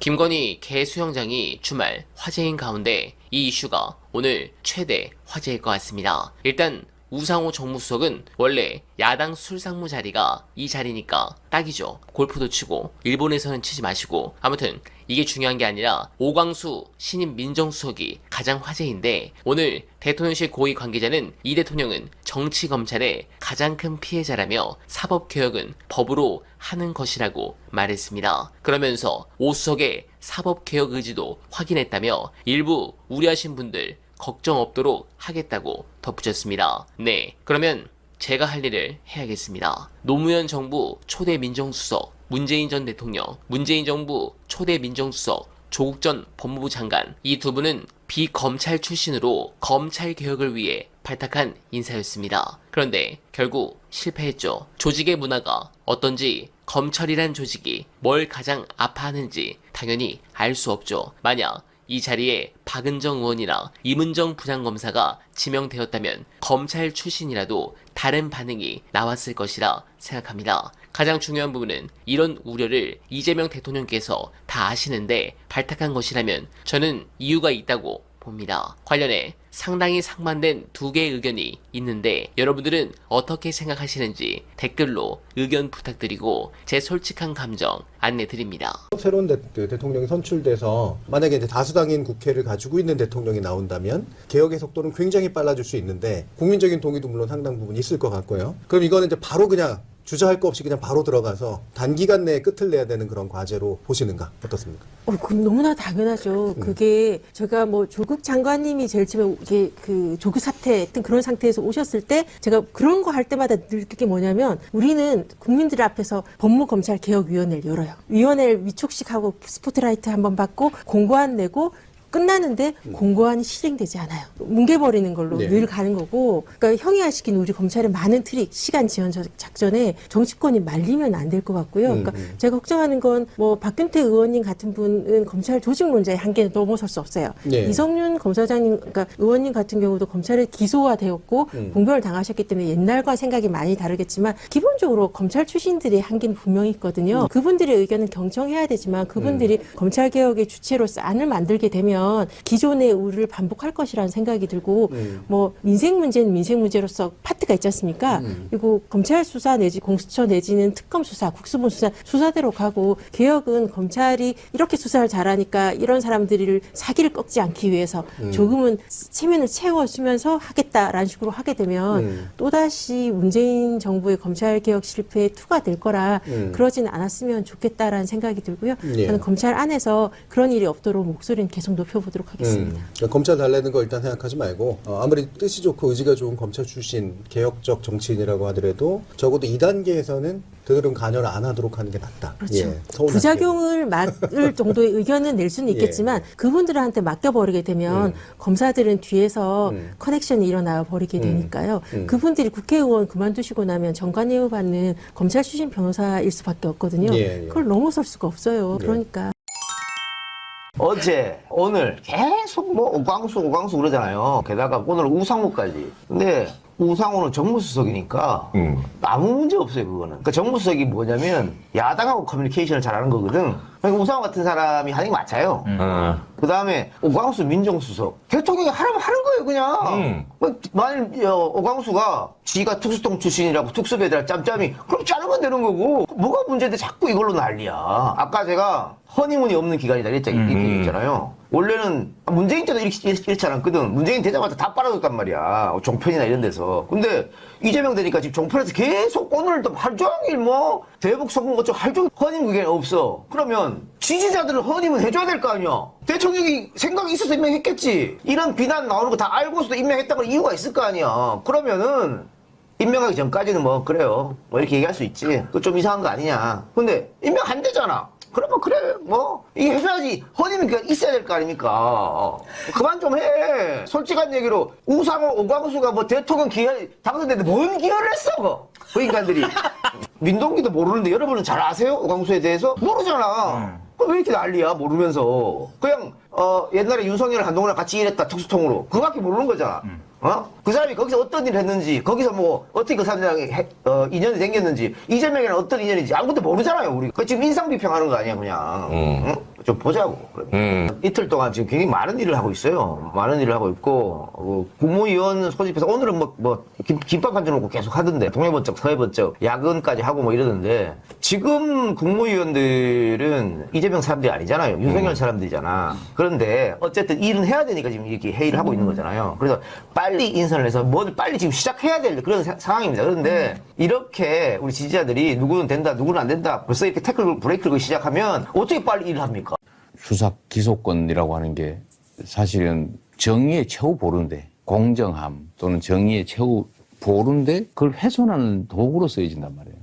김건희 개수영장이 주말 화제인 가운데 이 이슈가 오늘 최대 화제일 것 같습니다. 일단 우상호 정무수석은 원래 야당 술상무 자리가 이 자리니까 딱이죠. 골프도 치고 일본에서는 치지 마시고, 아무튼 이게 중요한 게 아니라 오광수 신임 민정수석이 가장 화제인데, 오늘 대통령실 고위 관계자는 이 대통령은 정치 검찰의 가장 큰 피해자라며 사법개혁은 법으로 하는 것이라고 말했습니다. 그러면서 오 수석의 사법개혁 의지도 확인했다며 일부 우려하신 분들 걱정 없도록 하겠다고 덧붙였습니다. 네, 그러면 제가 할 일을 해야겠습니다. 노무현 정부 초대 민정수석 문재인 전 대통령, 문재인 정부 초대 민정수석 조국 전 법무부 장관, 이 두 분은 비검찰 출신으로 검찰 개혁을 위해 발탁한 인사였습니다. 그런데 결국 실패했죠. 조직의 문화가 어떤지, 검찰이란 조직이 뭘 가장 아파하는지 당연히 알 수 없죠. 만약 이 자리에 박은정 의원이나 임은정 부장검사가 지명되었다면 검찰 출신이라도 다른 반응이 나왔을 것이라 생각합니다. 가장 중요한 부분은 이런 우려를 이재명 대통령께서 다 아시는데 발탁한 것이라면 저는 이유가 있다고 봅니다. 관련해 상당히 상반된 두 개의 의견이 있는데 여러분들은 어떻게 생각하시는지 댓글로 의견 부탁드리고 제 솔직한 감정 안내드립니다. 새로운 대통령이 선출돼서 만약에 이제 다수당인 국회를 가지고 있는 대통령이 나온다면 개혁의 속도는 굉장히 빨라질 수 있는데 국민적인 동의도 물론 상당 부분 있을 것 같고요. 그럼 이거는 이제 바로 그냥 주저할 거 없이 그냥 바로 들어가서 단기간 내에 끝을 내야 되는 그런 과제로 보시는가 어떻습니까? 그럼 너무나 당연하죠. 그게 제가 뭐 조국 장관님이 제일 처음에 이게 그 조국 사태 했던 그런 상태에서 오셨을 때 제가 그런 거 할 때마다 느낄 게 뭐냐면 우리는 국민들 앞에서 법무검찰개혁위원회를 열어요. 위원회를 위촉식하고 스포트라이트 한번 받고 공고안 내고 끝나는데 공고안이 실행되지 않아요. 뭉개버리는 걸로 네. 늘 가는 거고, 그러니까 형이화시킨 우리 검찰의 많은 트릭, 시간 지연 작전에 정치권이 말리면 안 될 것 같고요. 그러니까 제가 걱정하는 건 뭐 박균태 의원님 같은 분은 검찰 조직론자의 한계는 넘어설 수 없어요. 네. 이성윤 검사장님, 그러니까 의원님 같은 경우도 검찰에 기소화되었고 공변을 당하셨기 때문에 옛날과 생각이 많이 다르겠지만 기본적으로 검찰 출신들의 한계는 분명히 있거든요. 그분들의 의견은 경청해야 되지만 그분들이 검찰개혁의 주체로서 안을 만들게 되면 기존의 우를 반복할 것이라는 생각이 들고 뭐 민생 문제는 민생 문제로서 파트가 있지 않습니까? 그리고 검찰 수사 내지 공수처 내지는 특검 수사, 국수본 수사대로 가고 개혁은 검찰이 이렇게 수사를 잘하니까 이런 사람들을 사기를 꺾지 않기 위해서 조금은 체면을 채워주면서 하겠다라는 식으로 하게 되면 또다시 문재인 정부의 검찰개혁 실패에 투가 될 거라 그러진 않았으면 좋겠다라는 생각이 들고요. 예. 저는 검찰 안에서 그런 일이 없도록 목소리는 계속 높여보도록 하겠습니다. 그러니까 검찰 달래는 거 일단 생각하지 말고 아무리 뜻이 좋고 의지가 좋은 검찰 출신 개혁적 정치인이라고 하더라도 적어도 2단계에서는 되도록 간여를 안 하도록 하는 게 낫다. 그렇죠. 서운하게. 부작용을 막을 정도의 의견은 낼 수는 있겠지만 그분들한테 맡겨버리게 되면 검사들은 뒤에서 커넥션이 일어나 버리게 되니까요. 그분들이 국회의원 그만두시고 나면 정관예우 받는 검찰 출신 변호사일 수밖에 없거든요. 예, 예. 그걸 넘어설 수가 없어요. 예. 그러니까. 어제, 오늘 계속 뭐 오광수 그러잖아요. 게다가 오늘 우상호까지. 근데 우상호는 정무수석이니까 아무 문제 없어요, 그거는. 그러니까 정무수석이 뭐냐면 야당하고 커뮤니케이션을 잘하는 거거든. 그러니까 우상호 같은 사람이 하는 게 맞아요. 그 다음에 오광수 민정수석. 대통령이 하라면 하는 거예요, 그냥. 만일 오광수가 지가 특수통 출신이라고 특수배들아 짬짬이 그럼 자르면 되는 거고 뭐가 문제인데 자꾸 이걸로 난리야. 아까 제가 허니문이 없는 기간이다 이랬잖아요. 원래는 문재인 때도 이렇지 않았거든. 문재인 되자마자 다 빨아줬단 말이야. 종편이나 이런 데서. 근데 이재명 되니까 지금 종편에서 계속 오늘도 하루 종일 뭐 대북 소금 어쩌고 하루 종일 허님 그게 없어. 그러면 지지자들은 허님은 해줘야 될 거 아니야. 대통령이 생각이 있어서 임명했겠지. 이런 비난 나오는 거 다 알고서도 임명했다고 이유가 있을 거 아니야. 그러면은 임명하기 전까지는 뭐 그래요. 뭐 이렇게 얘기할 수 있지. 그거 좀 이상한 거 아니냐. 근데 임명 안 되잖아. 그러면 그래 뭐 이게 해줘야지. 허니는 그냥 있어야 될 거 아닙니까. 그만 좀 해. 솔직한 얘기로 우상호 오광수가 뭐 대통령 당선됐는데 뭔 기여를 했어 그 인간들이. 민동기도 모르는데 여러분은 잘 아세요? 오광수에 대해서? 모르잖아. 그럼 왜 이렇게 난리야 모르면서. 그냥 옛날에 윤석열 한동훈이랑 같이 일했다 특수통으로 그거밖에 모르는 거잖아. 그 사람이 거기서 어떤 일을 했는지, 거기서 뭐, 어떻게 그 사람이랑 인연이 생겼는지, 이재명이랑 어떤 인연인지 아무것도 모르잖아요, 우리. 그 지금 인상비평하는 거 아니야, 그냥. 응? 좀 보자고. 이틀 동안 지금 굉장히 많은 일을 하고 있어요. 많은 일을 하고 있고, 국무위원 소집해서 오늘은 김밥 한 줄 놓고 계속 하던데, 동해번쩍, 서해번쩍, 야근까지 하고 뭐 이러던데, 지금 국무위원들은 이재명 사람들이 아니잖아요. 윤석열 사람들이잖아. 그런데 어쨌든 일은 해야 되니까 지금 이렇게 회의를 하고 있는 거잖아요. 그래서 빨리 인선을 해서 뭐를 빨리 지금 시작해야 될 그런 상황입니다. 그런데 이렇게 우리 지지자들이 누구는 된다, 누구는 안 된다, 벌써 이렇게 태클 브레이크를 시작하면 어떻게 빨리 일을 합니까? 수사 기소권이라고 하는 게 사실은 정의의 최후 보루인데, 공정함 또는 정의의 최후 보루인데 그걸 훼손하는 도구로 쓰여진단 말이에요.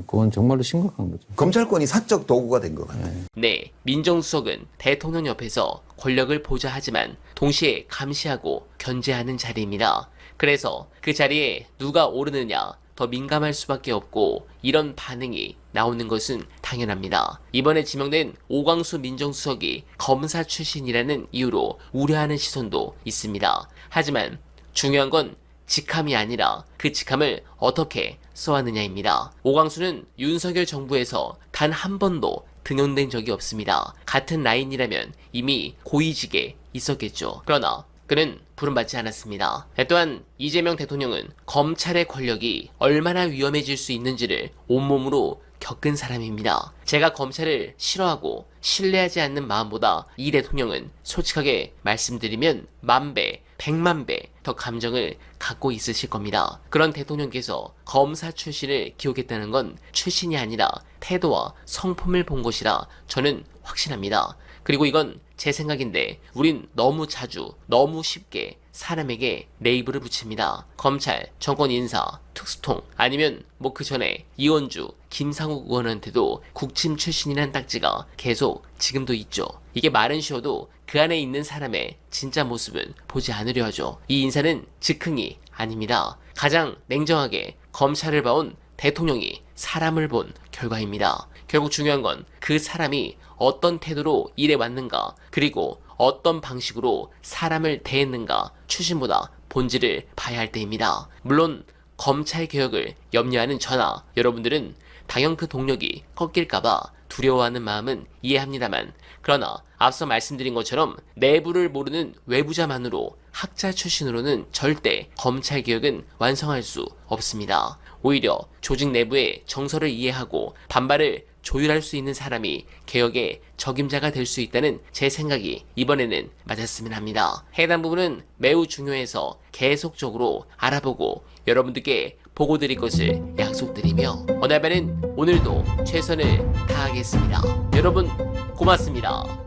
그건 정말로 심각한 거죠. 검찰권이 사적 도구가 된 것 같아요. 네, 민정수석은 대통령 옆에서 권력을 보좌하지만 동시에 감시하고 견제하는 자리입니다. 그래서 그 자리에 누가 오르느냐 더 민감할 수밖에 없고 이런 반응이 나오는 것은 당연합니다. 이번에 지명된 오광수 민정수석이 검사 출신이라는 이유로 우려하는 시선도 있습니다. 하지만 중요한 건 직함이 아니라 그 직함을 어떻게 써왔느냐입니다. 오광수는 윤석열 정부에서 단 한 번도 등용된 적이 없습니다. 같은 라인이라면 이미 고위직에 있었겠죠. 그러나 그는 부름받지 않았습니다. 또한 이재명 대통령은 검찰의 권력이 얼마나 위험해질 수 있는지를 온몸으로 겪은 사람입니다. 제가 검찰을 싫어하고 신뢰하지 않는 마음보다 이 대통령은 솔직하게 말씀드리면 10,000배, 100,000배 더 감정을 갖고 있으실 겁니다. 그런 대통령께서 검사 출신을 기억했다는 건 출신이 아니라 태도와 성품을 본 것이라 저는 확신합니다. 그리고 이건 제 생각인데 우린 너무 자주 너무 쉽게 사람에게 레이블을 붙입니다. 검찰, 정권 인사, 특수통 아니면 그 전에 이원주, 김상욱 의원한테도 국힘 출신이란 딱지가 계속 지금도 있죠. 이게 말은 쉬워도 그 안에 있는 사람의 진짜 모습은 보지 않으려 하죠. 이 인사는 즉흥이 아닙니다. 가장 냉정하게 검찰을 봐온 대통령이 사람을 본 결과입니다. 결국 중요한 건 그 사람이 어떤 태도로 일해 왔는가, 그리고 어떤 방식으로 사람을 대했는가, 출신보다 본질을 봐야 할 때입니다. 물론 검찰 개혁을 염려하는 저나 여러분들은 당연 그 동력이 꺾일까봐 두려워하는 마음은 이해합니다만, 그러나 앞서 말씀드린 것처럼 내부를 모르는 외부자만으로 학자 출신으로는 절대 검찰 개혁은 완성할 수 없습니다. 오히려 조직 내부의 정서를 이해하고 반발을 조율할 수 있는 사람이 개혁의 적임자가 될 수 있다는 제 생각이 이번에는 맞았으면 합니다. 해당 부분은 매우 중요해서 계속적으로 알아보고 여러분들께 보고 드릴 것을 약속드리며 어날바는 오늘도 최선을 다하겠습니다. 여러분 고맙습니다.